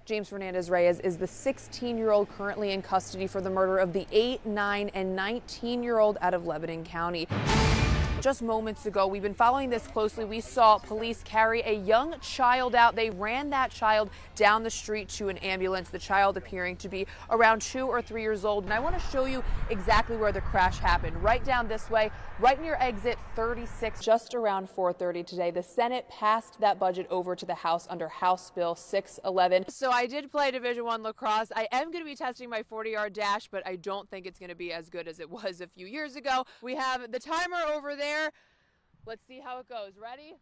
James Fernandez-Reyes is the 16-year-old currently in custody for the murder of the 8, 9, and 19-year-old out of Lebanon County. Just moments ago, we've been following this closely. We saw police carry a young child out. They ran that child down the street to an ambulance, the child appearing to be around 2 or 3 years old. And I want to show you exactly where the crash happened. Right down this way, right near exit 36. Just around 4:30 today, the Senate passed that budget over to the House under House Bill 611. So I did play Division I lacrosse. I am going to be testing my 40-yard dash, but I don't think it's going to be as good as it was a few years ago. We have the timer over there. Let's see how it goes. Ready?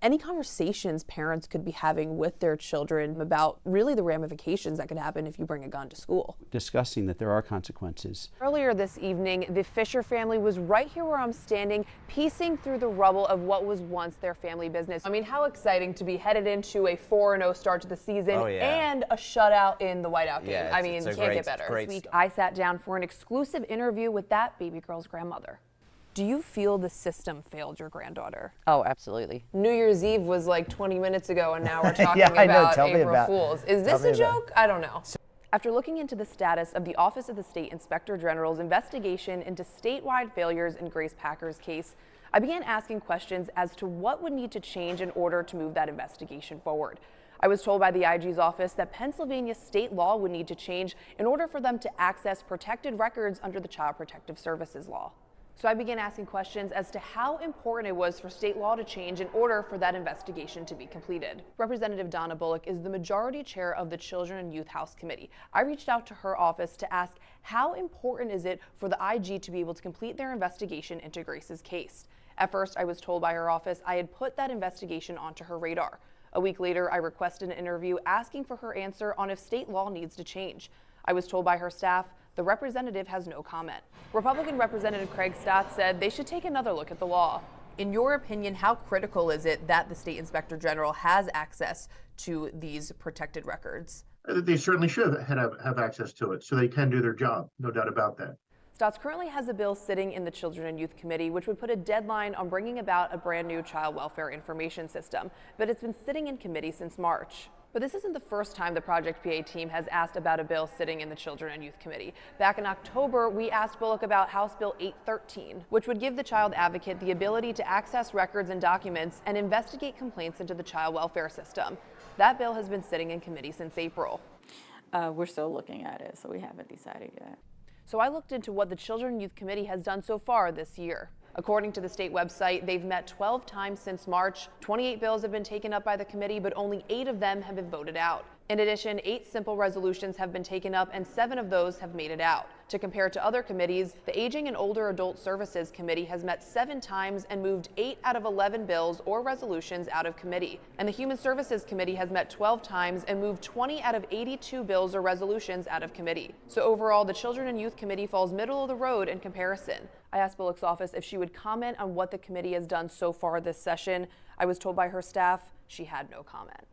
Any conversations parents could be having with their children about really the ramifications that could happen if you bring a gun to school. Discussing that there are consequences. Earlier this evening, the Fisher family was right here where I'm standing, piecing through the rubble of what was once their family business. I mean, how exciting to be headed into a 4-0 start to the season and a shutout in the whiteout game. Yeah, I mean, you can't get better. This week, I sat down for an exclusive interview with that baby girl's grandmother. Do you feel the system failed your granddaughter? Oh, absolutely. New Year's Eve was like 20 minutes ago, and now we're talking about April Fools. Is this a joke? I don't know. After looking into the status of the Office of the State Inspector General's investigation into statewide failures in Grace Packer's case, I began asking questions as to what would need to change in order to move that investigation forward. I was told by the IG's office that Pennsylvania state law would need to change in order for them to access protected records under the Child Protective Services law. So I began asking questions as to how important it was for state law to change in order for that investigation to be completed. Representative Donna Bullock is the majority chair of the Children and Youth House Committee. I reached out to her office to ask how important is it for the IG to be able to complete their investigation into Grace's case. At first, I was told by her office I had put that investigation onto her radar. A week later, I requested an interview asking for her answer on if state law needs to change. I was told by her staff the representative has no comment. Republican Representative Craig Stott said they should take another look at the law. In your opinion, how critical is it that the State Inspector General has access to these protected records? They certainly should have access to it so they can do their job, no doubt about that. Stotts currently has a bill sitting in the Children and Youth Committee which would put a deadline on bringing about a brand new child welfare information system, but it's been sitting in committee since March. But this isn't the first time the Project PA team has asked about a bill sitting in the Children and Youth Committee. Back in October, we asked Bullock about House Bill 813, which would give the child advocate the ability to access records and documents and investigate complaints into the child welfare system. That bill has been sitting in committee since April. We're still looking at it, so we haven't decided yet. So I looked into what the Children and Youth Committee has done so far this year. According to the state website, they've met 12 times since March. 28 bills have been taken up by the committee, but only 8 of them have been voted out. In addition, 8 simple resolutions have been taken up and 7 of those have made it out. To compare to other committees, the Aging and Older Adult Services Committee has met 7 times and moved 8 out of 11 bills or resolutions out of committee. And the Human Services Committee has met 12 times and moved 20 out of 82 bills or resolutions out of committee. So overall, the Children and Youth Committee falls middle of the road in comparison. I asked Bullock's office if she would comment on what the committee has done so far this session. I was told by her staff she had no comment.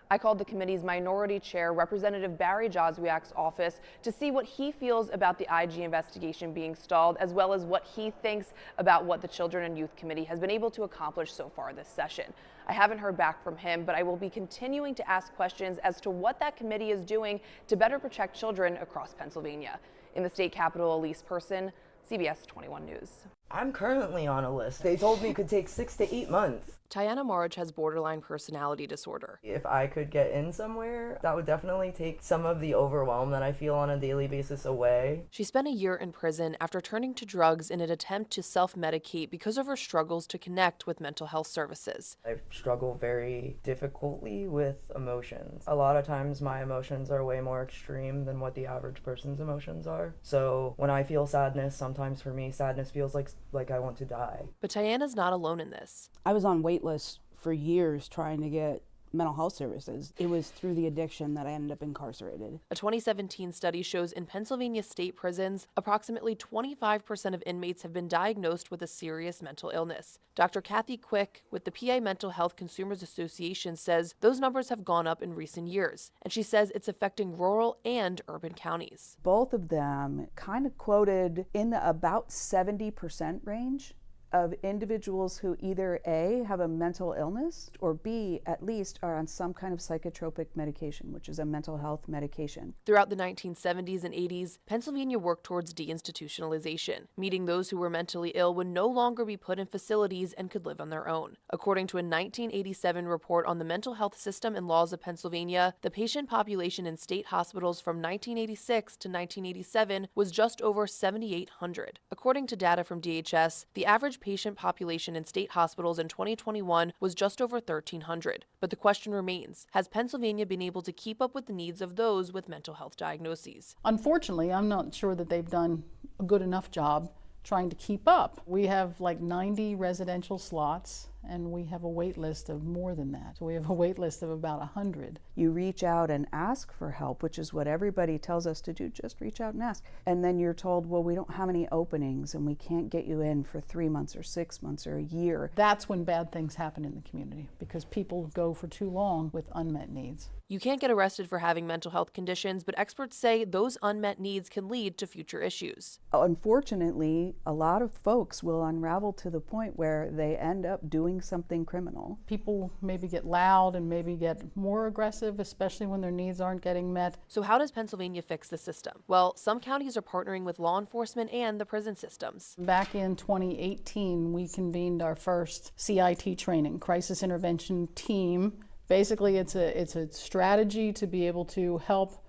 I called the committee's minority chair, Representative Barry Joswiak's office, to see what he feels about the IG investigation being stalled, as well as what he thinks about what the Children and Youth Committee has been able to accomplish so far this session. I haven't heard back from him, but I will be continuing to ask questions as to what that committee is doing to better protect children across Pennsylvania. In the state capitol, Elise Person, CBS 21 News. I'm currently on a list. They told me it could take 6 to 8 months. Tiana Marich has borderline personality disorder. If I could get in somewhere, that would definitely take some of the overwhelm that I feel on a daily basis away. She spent a year in prison after turning to drugs in an attempt to self-medicate because of her struggles to connect with mental health services. I struggle very difficultly with emotions. A lot of times my emotions are way more extreme than what the average person's emotions are. So when I feel sadness, sometimes for me, sadness feels like I want to die. But Tiana's not alone in this. I was on waitlists for years trying to get mental health services. It was through the addiction that I ended up incarcerated. A 2017 study shows in Pennsylvania state prisons, approximately 25% of inmates have been diagnosed with a serious mental illness. Dr. Kathy Quick with the PA Mental Health Consumers Association says those numbers have gone up in recent years, and she says it's affecting rural and urban counties. Both of them kind of quoted in the about 70% range of individuals who either A, have a mental illness, or B, at least are on some kind of psychotropic medication, which is a mental health medication. Throughout the 1970s and 80s, Pennsylvania worked towards deinstitutionalization, meaning those who were mentally ill would no longer be put in facilities and could live on their own. According to a 1987 report on the mental health system and laws of Pennsylvania, the patient population in state hospitals from 1986 to 1987 was just over 7,800. According to data from DHS, the average patient population in state hospitals in 2021 was just over 1,300. But the question remains, has Pennsylvania been able to keep up with the needs of those with mental health diagnoses? Unfortunately, I'm not sure that they've done a good enough job trying to keep up. We have like 90 residential slots, and we have a wait list of more than that. So we have a wait list of about 100. You reach out and ask for help, which is what everybody tells us to do, just reach out and ask. And then you're told, well, we don't have any openings and we can't get you in for 3 months or 6 months or a year. That's when bad things happen in the community, because people go for too long with unmet needs. You can't get arrested for having mental health conditions, but experts say those unmet needs can lead to future issues. Unfortunately, a lot of folks will unravel to the point where they end up doing something criminal. People maybe get loud and maybe get more aggressive, especially when their needs aren't getting met. So how does Pennsylvania fix the system? Well, some counties are partnering with law enforcement and the prison systems. Back in 2018, we convened our first CIT training, Crisis Intervention Team. Basically, it's a strategy to be able to help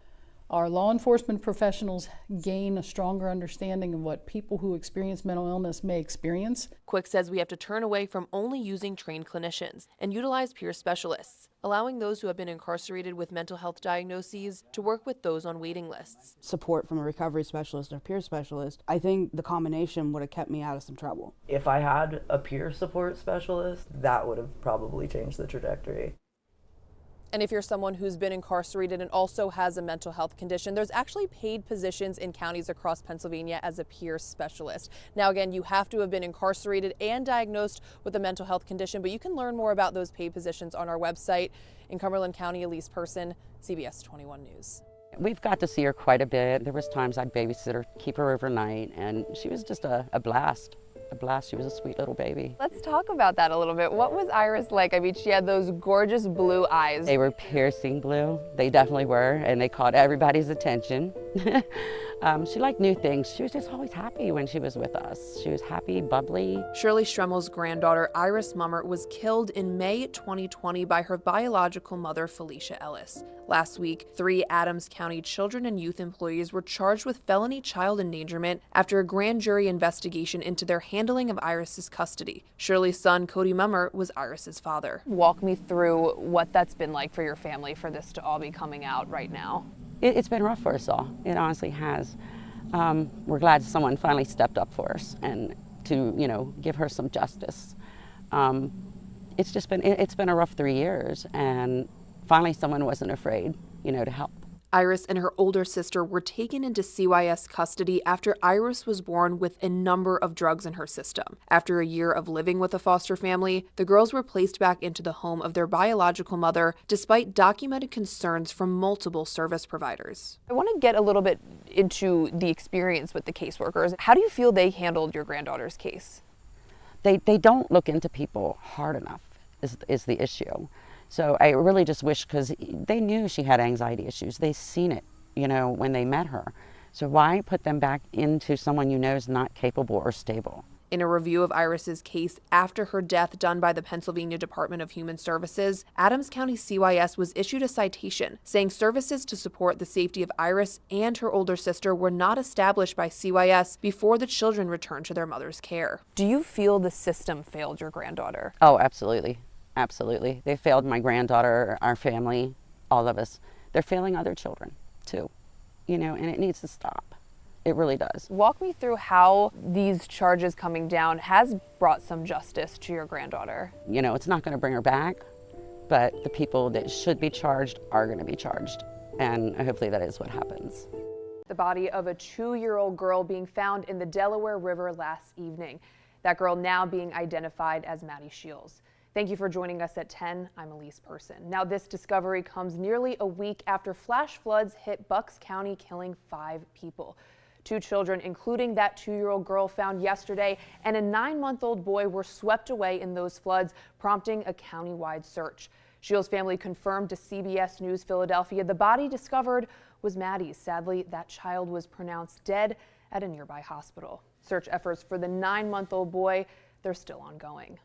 our law enforcement professionals gain a stronger understanding of what people who experience mental illness may experience. Quick says we have to turn away from only using trained clinicians and utilize peer specialists, allowing those who have been incarcerated with mental health diagnoses to work with those on waiting lists. Support from a recovery specialist or peer specialist, I think the combination would have kept me out of some trouble. If I had a peer support specialist, that would have probably changed the trajectory. And if you're someone who's been incarcerated and also has a mental health condition, there's actually paid positions in counties across Pennsylvania as a peer specialist. Now, again, you have to have been incarcerated and diagnosed with a mental health condition, but you can learn more about those paid positions on our website. In Cumberland County, Elise Person, CBS 21 News. We've got to see her quite a bit. There was times I'd babysit her, keep her overnight, and she was just a blast. She was a sweet little baby. Let's talk about that a little bit. What was Iris like? I mean, she had those gorgeous blue eyes. They were piercing blue. They definitely were, and they caught everybody's attention. She liked new things. She was just always happy when she was with us. She was happy, bubbly. Shirley Stremmel's granddaughter, Iris Mummert, was killed in May 2020 by her biological mother, Felicia Ellis. Last week, 3 Adams County children and youth employees were charged with felony child endangerment after a grand jury investigation into their handling of Iris's custody. Shirley's son, Cody Mummert, was Iris's father. Walk me through what that's been like for your family for this to all be coming out right now. It's been rough for us all. It honestly has. We're glad someone finally stepped up for us and to, give her some justice. It's been a rough 3 years, and finally someone wasn't afraid, to help. Iris and her older sister were taken into CYS custody after Iris was born with a number of drugs in her system. After a year of living with a foster family, the girls were placed back into the home of their biological mother, despite documented concerns from multiple service providers. I want to get a little bit into the experience with the caseworkers. How do you feel they handled your granddaughter's case? They don't look into people hard enough is the issue. So I really just wish, because they knew she had anxiety issues. They've seen it, when they met her. So why put them back into someone is not capable or stable? In a review of Iris's case after her death done by the Pennsylvania Department of Human Services, Adams County CYS was issued a citation saying services to support the safety of Iris and her older sister were not established by CYS before the children returned to their mother's care. Do you feel the system failed your granddaughter? Oh, absolutely. Absolutely. They failed my granddaughter, our family, all of us. They're failing other children too, and it needs to stop. It really does. Walk me through how these charges coming down has brought some justice to your granddaughter. It's not going to bring her back, but the people that should be charged are going to be charged. And hopefully that is what happens. The body of a 2-year-old girl being found in the Delaware River last evening. That girl now being identified as Maddie Shields. Thank you for joining us at 10. I'm Elise Person. Now, this discovery comes nearly a week after flash floods hit Bucks County, killing 5 people. 2 children, including that 2-year-old girl found yesterday, and a 9-month-old boy were swept away in those floods, prompting a countywide search. Shields' family confirmed to CBS News Philadelphia the body discovered was Maddie's. Sadly, that child was pronounced dead at a nearby hospital. Search efforts for the 9-month-old boy, they're still ongoing.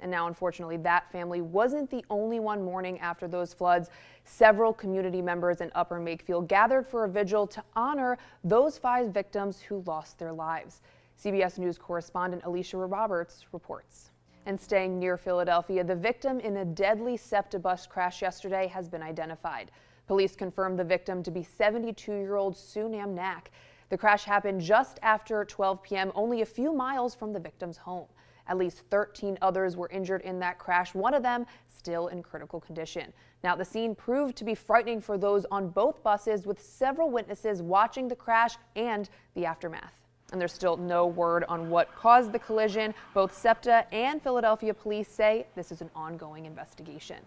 And now, unfortunately, that family wasn't the only one mourning after those floods. Several community members in Upper Makefield gathered for a vigil to honor those 5 victims who lost their lives. CBS News correspondent Elise Roberts reports. And staying near Philadelphia, the victim in a deadly SEPTA bus crash yesterday has been identified. Police confirmed the victim to be 72-year-old Sunam Nak. The crash happened just after 12 p.m., only a few miles from the victim's home. At least 13 others were injured in that crash, one of them still in critical condition. Now, the scene proved to be frightening for those on both buses, with several witnesses watching the crash and the aftermath. And there's still no word on what caused the collision. Both SEPTA and Philadelphia police say this is an ongoing investigation.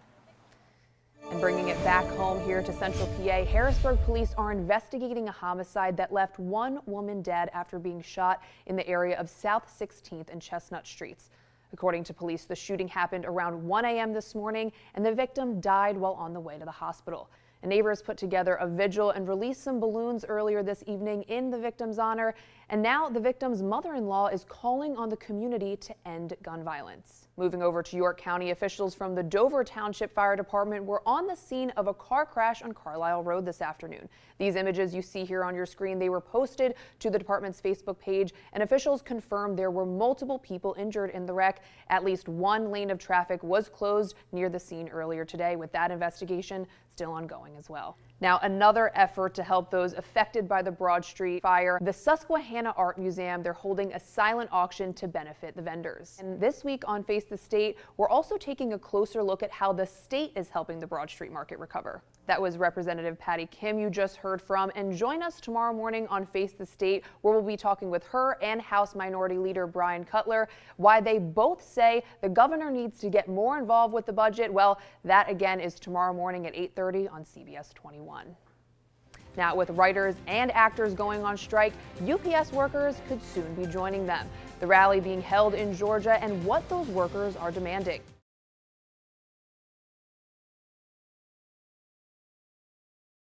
And bringing it back home here to Central PA, Harrisburg police are investigating a homicide that left one woman dead after being shot in the area of South 16th and Chestnut Streets. According to police, the shooting happened around 1 a.m. this morning, and the victim died while on the way to the hospital. And neighbors put together a vigil and released some balloons earlier this evening in the victim's honor. And now the victim's mother-in-law is calling on the community to end gun violence. Moving over to York County, officials from the Dover Township Fire Department were on the scene of a car crash on Carlisle Road this afternoon. These images you see here on your screen, they were posted to the department's Facebook page, and officials confirmed there were multiple people injured in the wreck. At least one lane of traffic was closed near the scene earlier today, with that investigation still ongoing as well. Now, another effort to help those affected by the Broad Street fire, the Susquehanna Art Museum, they're holding a silent auction to benefit the vendors. And this week on Face the State, we're also taking a closer look at how the state is helping the Broad Street market recover. That was Representative Patty Kim you just heard from, and join us tomorrow morning on Face the State, where we'll be talking with her and House Minority Leader Brian Cutler, why they both say the governor needs to get more involved with the budget. Well, that again is tomorrow morning at 8:30 on CBS 21. Now, with writers and actors going on strike, UPS workers could soon be joining them. The rally being held in Georgia and what those workers are demanding.